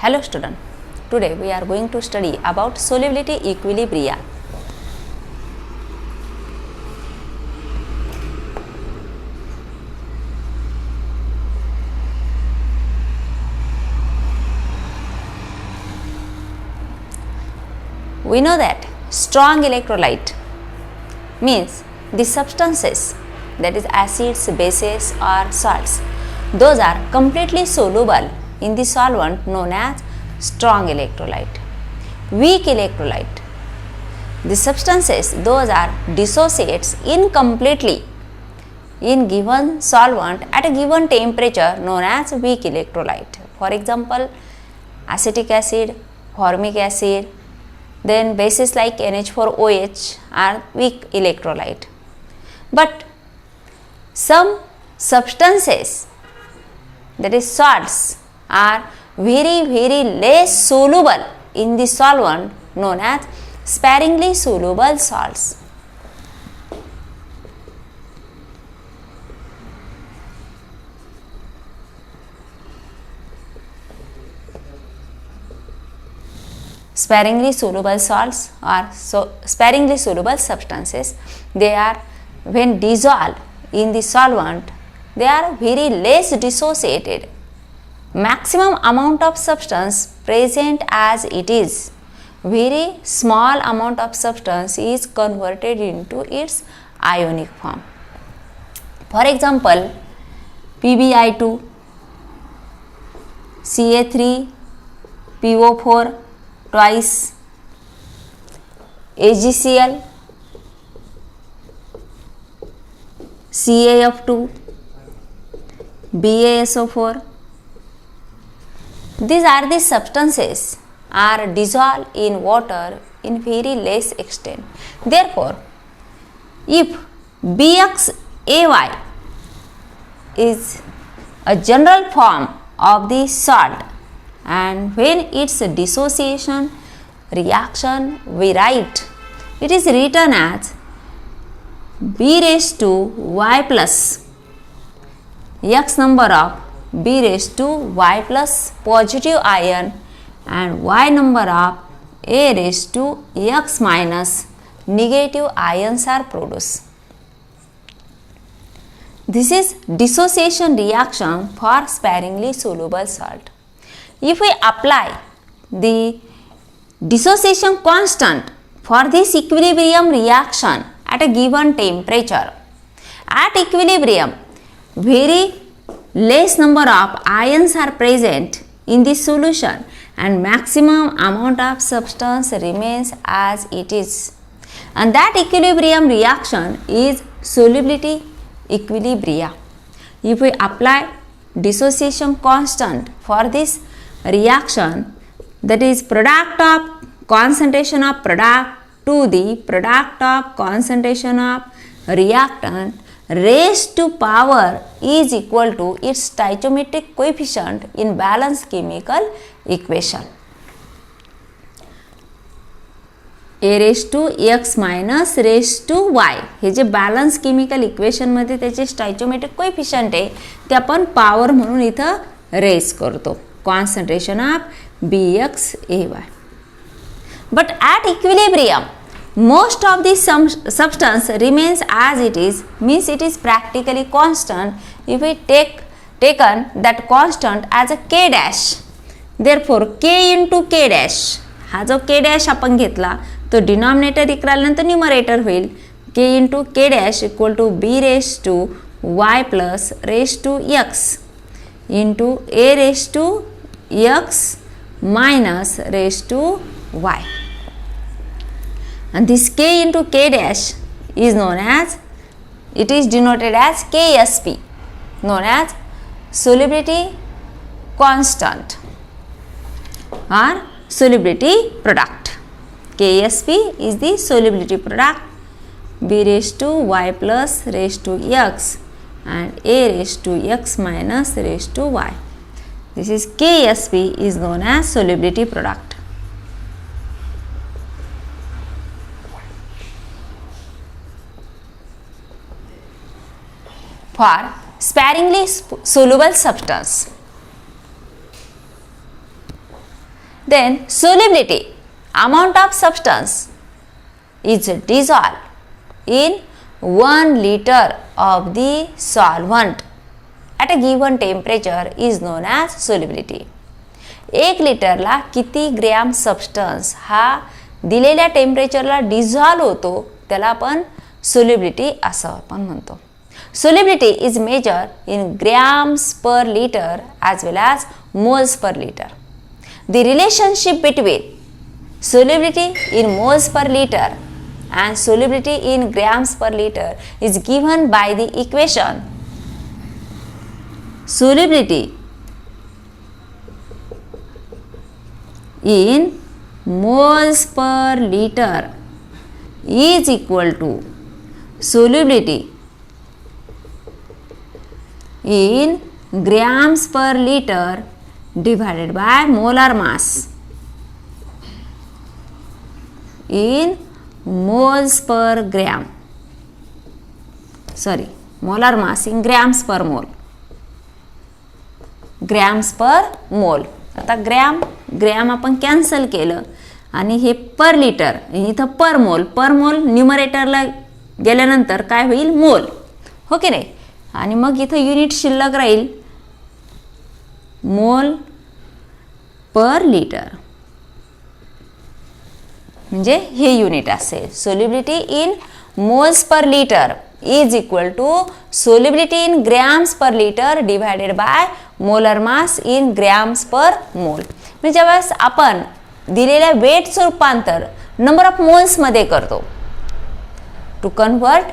Hello student, today we are going to study about solubility equilibria. We know that strong electrolyte means the substances, that is acids, bases or salts, those are completely soluble in the solvent known as strong electrolyte. Weak electrolyte, the substances, those are dissociates incompletely in given solvent at a given temperature known as weak electrolyte. For example, acetic acid, formic acid, then bases like NH4OH are weak electrolyte. But some substances, that is salts, are very less soluble in the solvent known as sparingly soluble salts. Sparingly soluble salts or sparingly soluble substances, they are when dissolved in the solvent, they are very less dissociated. Maximum amount of substance present as it is, very small amount of substance is converted into its ionic form. For example, PbI2, Ca3, PO4 twice, AgCl, CaF2, BaSO4. These are the substances are dissolved in water in very less extent. Therefore, if BxAy is a general form of the salt, and when its dissociation reaction we write, it is written as B raised to y plus x number of B raised to y plus positive ion and y number of A raised to x minus negative ions are produced. This is dissociation reaction for sparingly soluble salt. If we apply the dissociation constant for this equilibrium reaction at a given temperature, at equilibrium very less number of ions are present in the solution and maximum amount of substance remains as it is, and that equilibrium reaction is solubility equilibria. If we apply dissociation constant for this reaction, that is product of concentration of product to the product of concentration of reactant raised to power is equal to its stoichiometric coefficient in balanced chemical equation. A raised to x minus raised to y हे जे balance chemical equation मध्ये त्याचे स्टॉइचियोमेट्रिक coefficient आहे ते आपण power म्हणून इथं raise करतो, concentration of BxAy. But at equilibrium, most of the substance remains as it is, means it is practically constant if we taken that constant as a k dash. Therefore, k into k dash, हा जो k dash आपण घेतला तो denominator इकडे numerator होईल, k into k dash equal to b raised to y plus raised to x into a raised to x minus raised to y, and this k into k dash is known as, it is denoted as Ksp, known as solubility constant or solubility product. Ksp is the solubility product, b raised to y plus raised to x and a raised to x minus raised to y. This is Ksp is known as solubility product. For sparingly soluble substance, Then solubility, amount of substance is dissolved in 1 liter of the solvent at a given temperature is known as solubility. 1 लिटरला किती gram substance हा दिलेल्या टेम्परेचरला dissolve होतो त्याला आपण solubility असं आपण म्हणतो. Solubility is measured in grams per liter as well as moles per liter. The relationship between solubility in moles per liter and solubility in grams per liter is given by the equation solubility in moles per liter is equal to solubility in grams per liter divided by molar mass in moles per gram. Sorry, molar mass in grams per mole. Grams per mole. आता gram आपण cancel केलं आणि हे per litre, इथं पर मोल न्यूमरेटरला गेल्यानंतर काय होईल मोल, हो की नाही. आणि मग इथं युनिट शिल्लक राहील मोल पर लिटर, म्हणजे हे युनिट असेल. Solubility in moles per litre is equal to solubility in grams per liter divided by molar mass in grams per mole. म्हणजे ज्यावेळेस आपण दिलेल्या वेटचं रूपांतर नंबर ऑफ मोल्स मध्ये करतो, to convert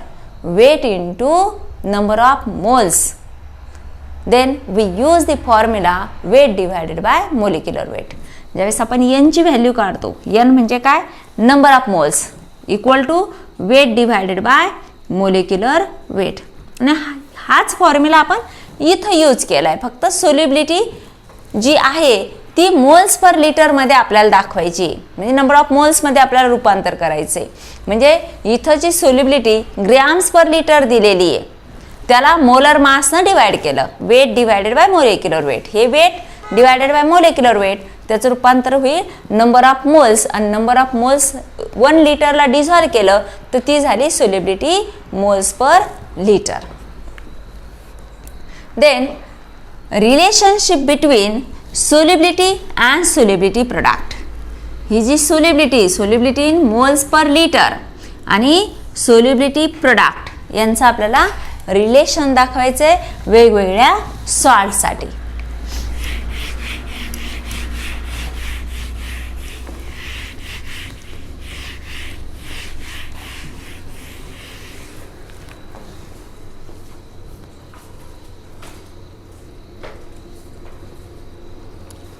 weight into number of moles, then we use the formula weight divided by molecular weight. ज्यावेळेस आपण n ची व्हॅल्यू काढतो, n म्हणजे काय, number of moles equal to weight divided by molecular weight. आणि हाच फॉर्म्युला आपण इथं यूज केला आहे. फक्त सोल्युबिलिटी जी आहे ती मोल्स पर लिटरमध्ये आपल्याला दाखवायची, म्हणजे नंबर ऑफ मोल्समध्ये आपल्याला रूपांतर करायचे. म्हणजे इथं जी सोल्युबिलिटी ग्रॅम्स पर लिटर दिलेली आहे त्याला मोलर मासनं डिवाइड केलं, weight divided by molecular weight. हे weight divided by molecular weight त्याचं रूपांतर होईल नंबर ऑफ मोल्स, आणि नंबर ऑफ मोल्स 1 लिटरला डिझॉल्व केलं तर ती झाली solubility moles per litre. Then relationship between solubility and solubility product. ही जी solubility in moles per litre आणि सोल्युबिलिटी प्रोडक्ट यांचं आपल्याला रिलेशन दाखवायचं आहे वेगवेगळ्या सॉल्टसाठी.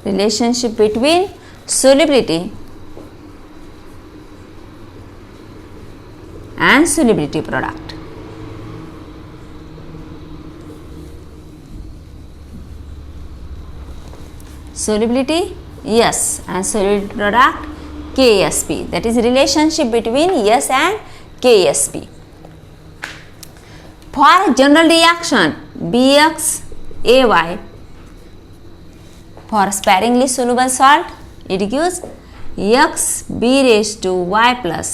Relationship between solubility and solubility product. Solubility S and solubility product KSP. That is relationship between S and KSP. For general reaction BXAY, for sparingly soluble salt, it gives x b raised to y plus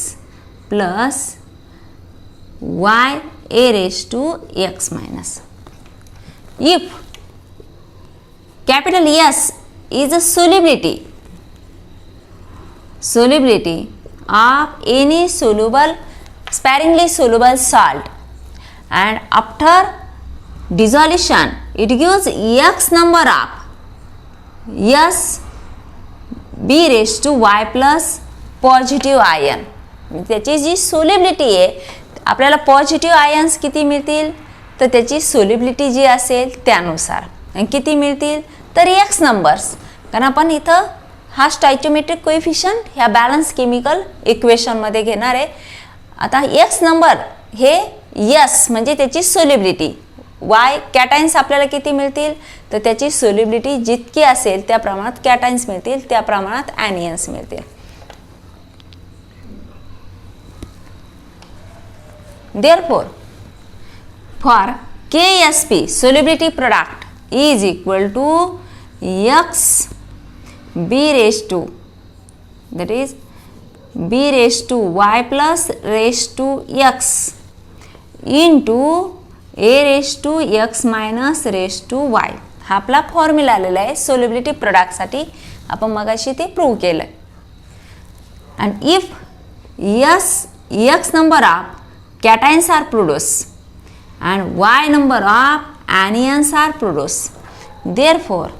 y a raised to x minus. If capital S is a solubility of any sparingly soluble salt, and after dissolution it gives x number of S b raised to y plus positive ion. त्याची जी solubility आहे आपल्याला positive ions किती मिळतील तर त्याची solubility जी असेल त्यानुसार. आणि किती मिळतील तर x नंबर्स, कारण आपण इथं हा स्टॉइचियोमेट्रिक कोएफिशियंट ह्या बॅलन्स केमिकल इक्वेशनमध्ये घेणार आहे. आता x नंबर हे S म्हणजे त्याची सोल्युबिलिटी, y कॅटाइन्स आपल्याला किती मिळतील तर त्याची सोल्युबिलिटी जितकी असेल त्या प्रमाणात कॅटाइन्स मिळतील, त्या प्रमाणात ॲनियन्स मिळतील. Therefore, for KSP solubility product is equal to x b raised to, that is b raised to y plus raised to x into a raised to x minus raised to y. हा आपला formula आलेला आहे solubility प्रोडक्टसाठी. आपण मगाशी ते prove केलं. And if x number of cations are produced and y number of anions are produced, therefore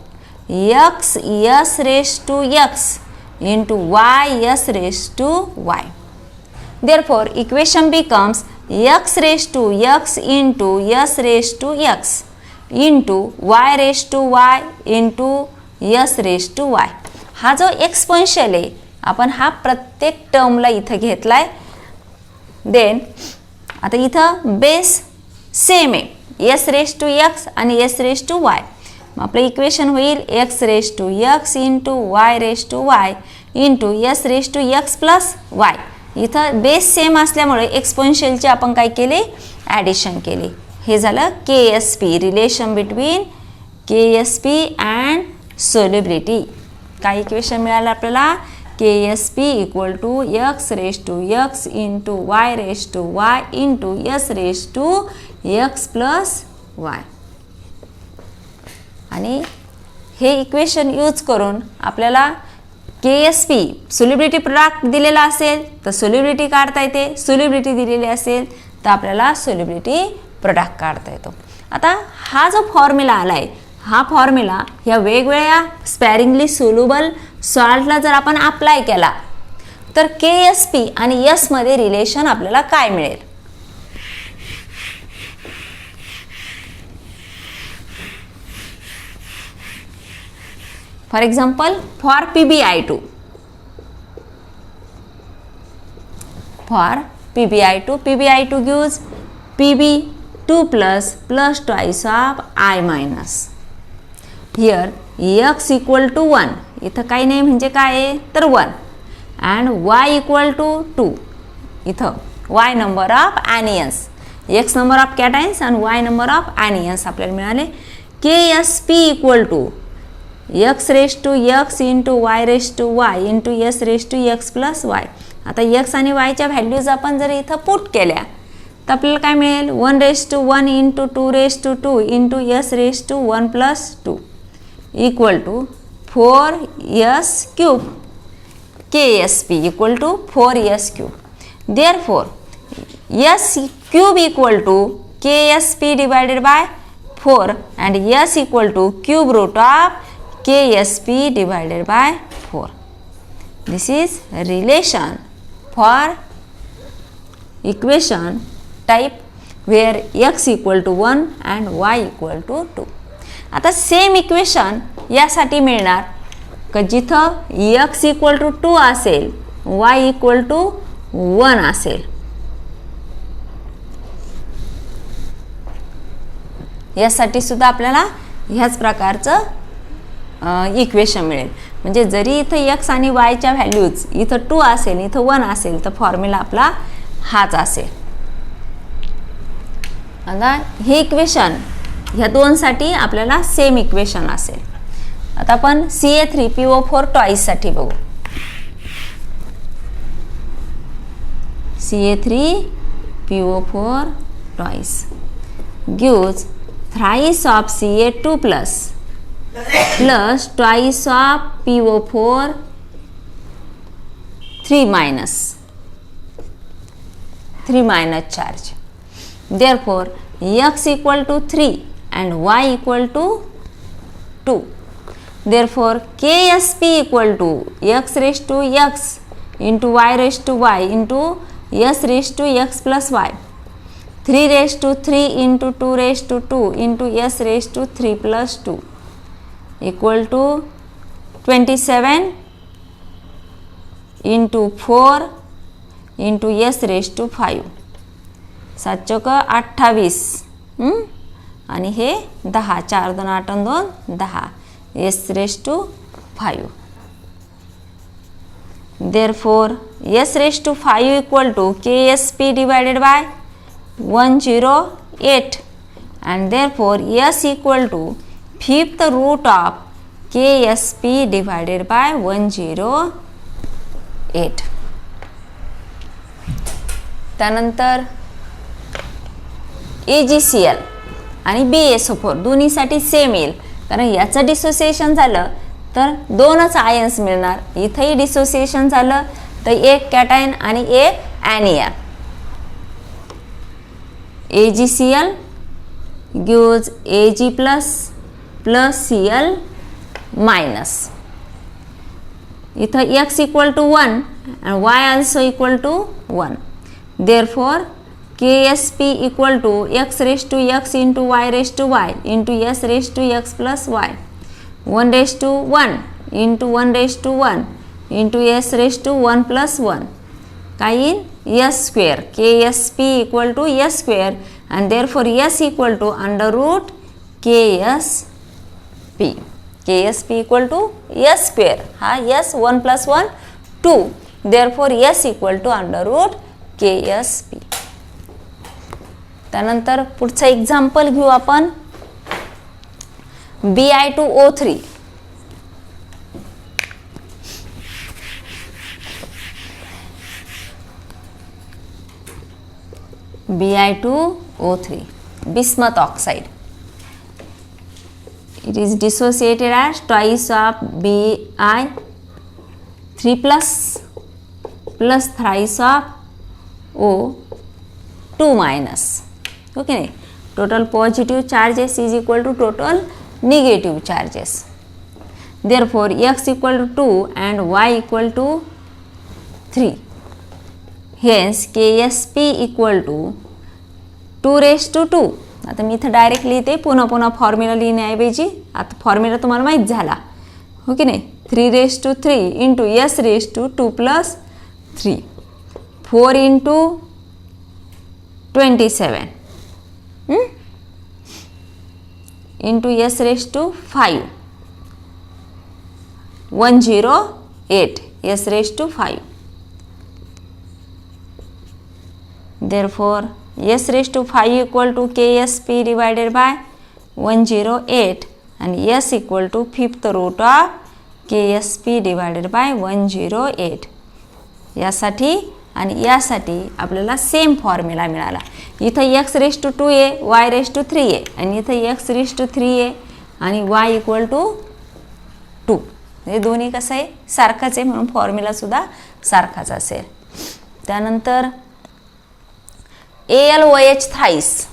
x s raised to x into y s raised to y. Therefore equation becomes x raised to x into s raised to x into y raised to y into s raised to y. हा जो exponential आहे आपण हा प्रत्येक टर्मला इथं घेतलाय. Then आता इथं बेस सेम आहे s रेज टू x आणि s रेज टू y. मग आपलं इक्वेशन होईल x raise to x into y raise to y into s raise to x plus y. इथं बेस सेम असल्यामुळे एक्सपोनेन्शियलचे आपण काय केले ॲडिशन केले. हे झालं KSP, relation between KSP and solubility. काय इक्वेशन मिळालं आपल्याला KSP equal to x raise to x into y raise to y into s raise to x plus y. आणि हे इक्वेशन यूज करून आपल्याला KSP सोल्युबिलिटी प्रोडक्ट दिलेला असेल तर सोल्युबिलिटी काढता येते. सोल्युबिलिटी दिलेली असेल तर आपल्याला सोल्युबिलिटी प्रोडक्ट काढता येतो. आता हा जो फॉर्म्युला आला आहे हा फॉर्म्युला ह्या वेगवेगळ्या स्पॅरिंगली सोल्युबल सॉल्टला जर आपण अप्लाय केला तर KSP आणि S मध्ये रिलेशन आपल्याला काय मिळेल. For example for PbI2, PbI2 gives Pb2 plus twice of I minus. Here x equal to 1, इथं काही नाही म्हणजे काय आहे तर 1 and y equal to 2. इथं y number of anions, x number of cations and y number of anions आपल्याला मिळाले. KSP equal to x raised to x into y raised to y into s raised to x plus y. आता x आणि y च्या values आपण जर इथं put केल्या तर आपल्याला काय मिळेल 1 raised to 1 into 2 raised to 2 into s raised to 1 plus 2 equal to 4s cube. KSP equal to 4s cube. Therefore s cube equal to KSP divided by 4 and s equal to cube root of KSP divided by 4. This is relation for equation type where x equal to 1 and y equal to 2. आता same equation यासाठी मिळणार की जिथं x equal to 2 असेल y equal to 1 असेल. यासाठी सुद्धा आपल्याला ह्याच प्रकारचं इक्वेशन मिळेल. म्हणजे जरी इथं x आणि y च्या व्हॅल्यूज इथं 2 असेल इथं 1 असेल तर फॉर्म्युला आपला हाच असेल. आता हे इक्वेशन ह्या दोनसाठी आपल्याला सेम इक्वेशन असेल. आता आपण CA3PO4 टॉईससाठी बघू. CA3PO4 twice gives thrice of CA2 plus twice of PO4 3 minus charge. Therefore x equal to 3 and y equal to 2. Therefore KSP equal to x raised to x into y raised to y into s raised to x plus y. 3 raised to 3 into 2 raised to 2 into s raised to 3 plus 2 equal to 27 into 4 into s raised to 5. 7 चौक 28 आणि हे 10 4 2 8 2 10 s raised to 5. Therefore s raised to 5 equal to KSP divided by 108 and therefore s equal to 5th root of KSP divided by 108. त्यानंतर AgCl आणि BaSO4 दोन्हीसाठी same येईल, कारण याचं dissociation झालं तर दोनच आयन्स मिळणार. इथंही डिसोसिएशन झालं तर एक कॅटायन आणि एक ॲनियन. AgCl gives Ag plus Cl minus. इथं x equal to 1 and y also equal to 1. Therefore, KSP equal to x raised to x into y raised to y into s raised to x plus y. 1 raised to 1 into 1 raised to 1 into s raised to 1 plus 1. काय येईल? s square. KSP equal to s square and therefore s equal to under root KSP. KSP equal to s square. हा s 1 plus 1 2. Therefore s equal to under root KSP. त्यानंतर पुढचं example घेऊ आपण. Bi2O3. Bi2O3 bismuth oxide. It is dissociated as twice of Bi3 plus thrice of O2 minus. Okay, total positive charges is equal to total negative charges. Therefore x equal to 2 and y equal to 3. Hence KSP equal to 2 raised to 2. आता मी इथं direct लिहिते, पुन्हा formula लिहिण्याऐवजी आता formula तुम्हाला माहीत झाला हो की नाही. 3 raised to 3 into s raised to 2 plus 3. 4 into 27 into s raised to 5. 108 s raised to 5. Therefore s raised to 5 equal to KSP divided by 108 and s equal to 5th root of KSP divided by 108. यासाठी आणि यासाठी आपल्याला same formula मिळाला. इथं x raised to 2 आहे, y raised to 3 आहे आणि इथं x raised to 3 आहे आणि y equal to 2. हे दोन्ही कसं आहे, सारखंच आहे, म्हणून फॉर्म्युला सुद्धा सारखाच असेल. त्यानंतर AlOH thrice.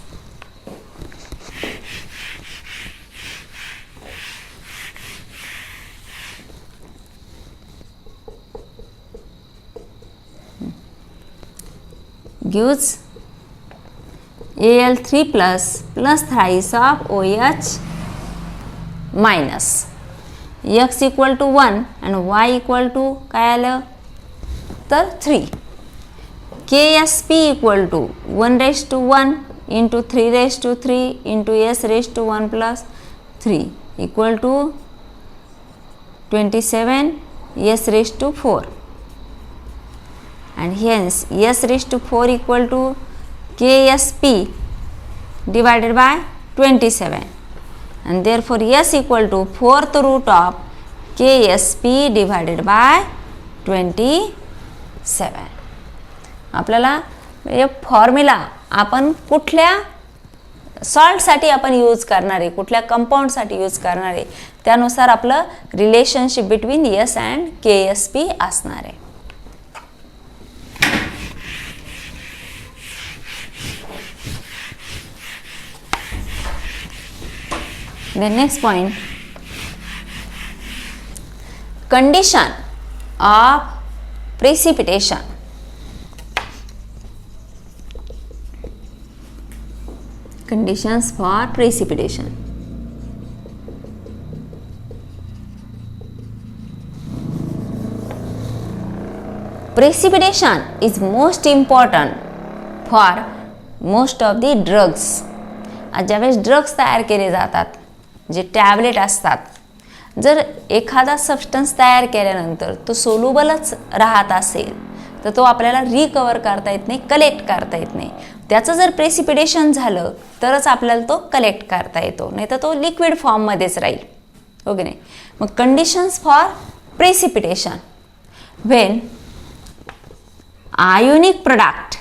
Gives Al3 plus thrice of OH minus. X equal to 1 and y equal to काय आलं तर 3. KSP equal to 1 raised to 1 into 3 raised to 3 into s raised to 1 plus 3 equal to 27 s raised to 4. And hence s raised to 4 equal to KSP divided by 27 and therefore s equal to 4th root of KSP divided by 27. आपल्याला हे formula आपण कुठल्या सॉल्टसाठी आपण use करणार आहे, कुठल्या कंपाऊंडसाठी use करणार आहे, त्यानुसार आपलं relationship between s and KSP असणार आहे. The next point, condition of precipitation. Conditions for precipitation. Precipitation is most important for most of the drugs. ज्यावेळेस ड्रग्स तयार केले जातात, जे टॅबलेट असतात, जर एखादा सबस्टन्स तयार केल्यानंतर तो सोल्युबलच राहत असेल तर तो आपल्याला रिकवर करता येत नाही, कलेक्ट करता येत नाही. त्याचं जर प्रेसिपिटेशन झालं तरच आपल्याला तो कलेक्ट करता येतो, नाही तर तो लिक्विड फॉर्ममध्येच राहील. हो की नाही. मग conditions for precipitation when ionic product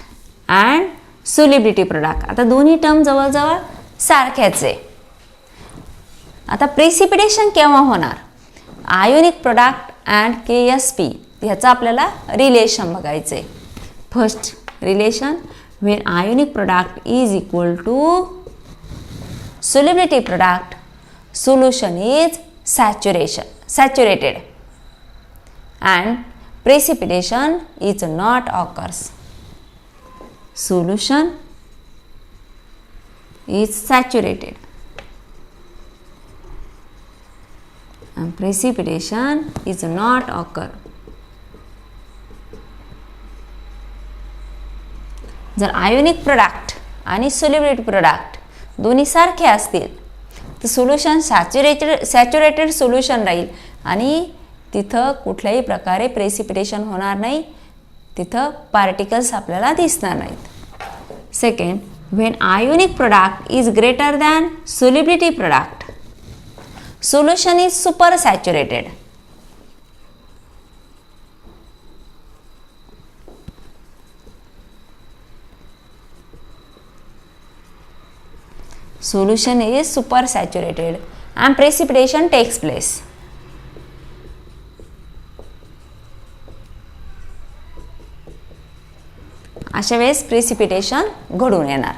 and solubility product. आता दोन्ही टर्म जवळजवळ सारख्याच आहे. आता प्रेसिपिटेशन केव्हा होणार, आयोनिक प्रोडक्ट अँड KSP ह्याचं आपल्याला रिलेशन बघायचं आहे. First relation, when ionic product is equal to solubility product, solution is saturated and precipitation is not occurs. Solution is saturated and precipitation is not occur. जर ionic product आणि solubility product दोन्ही सारखे असतील तर solution saturated solution राहील आणि तिथं कुठल्याही प्रकारे प्रेसिपिटेशन होणार नाही, तिथं पार्टिकल्स आपल्याला दिसणार नाहीत. Second, when ionic product is greater than solubility product, solution is super saturated. Solution is supersaturated and precipitation takes place. अशा वेळेस प्रेसिपिटेशन घडून येणार.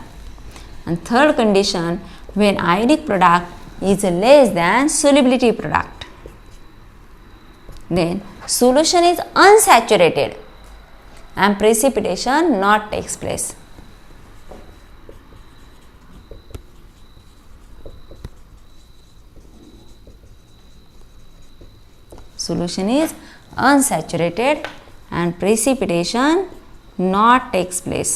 आणि third condition, when ionic product is less than solubility product, then solution is unsaturated and precipitation not takes place. Solution is unsaturated and precipitation not takes place.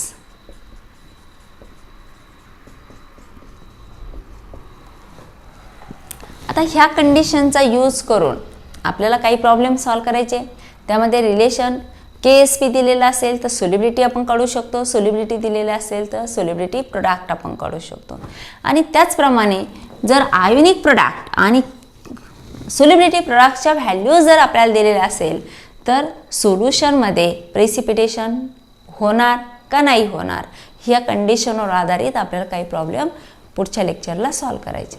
आता ह्या कंडिशनचा use करून आपल्याला काही प्रॉब्लेम सॉल्व करायचे. त्यामध्ये रिलेशन KSP दिलेला असेल तर सोल्युबिलिटी आपण काढू शकतो, सोल्युबिलिटी दिलेली असेल तर सोल्युबिलिटी प्रोडक्ट आपण काढू शकतो. आणि त्याचप्रमाणे जर आयोनिक प्रोडक्ट आणि सोल्युबिलिटी प्रोडक्टच्या व्हॅल्यूज जर आपल्याला दिलेल्या असेल तर सोल्युशनमध्ये प्रेसिपिटेशन होणार का नाही होणार ह्या कंडिशनवर आधारित आपल्याला काही प्रॉब्लेम पुढच्या लेक्चरला सॉल्व करायचे.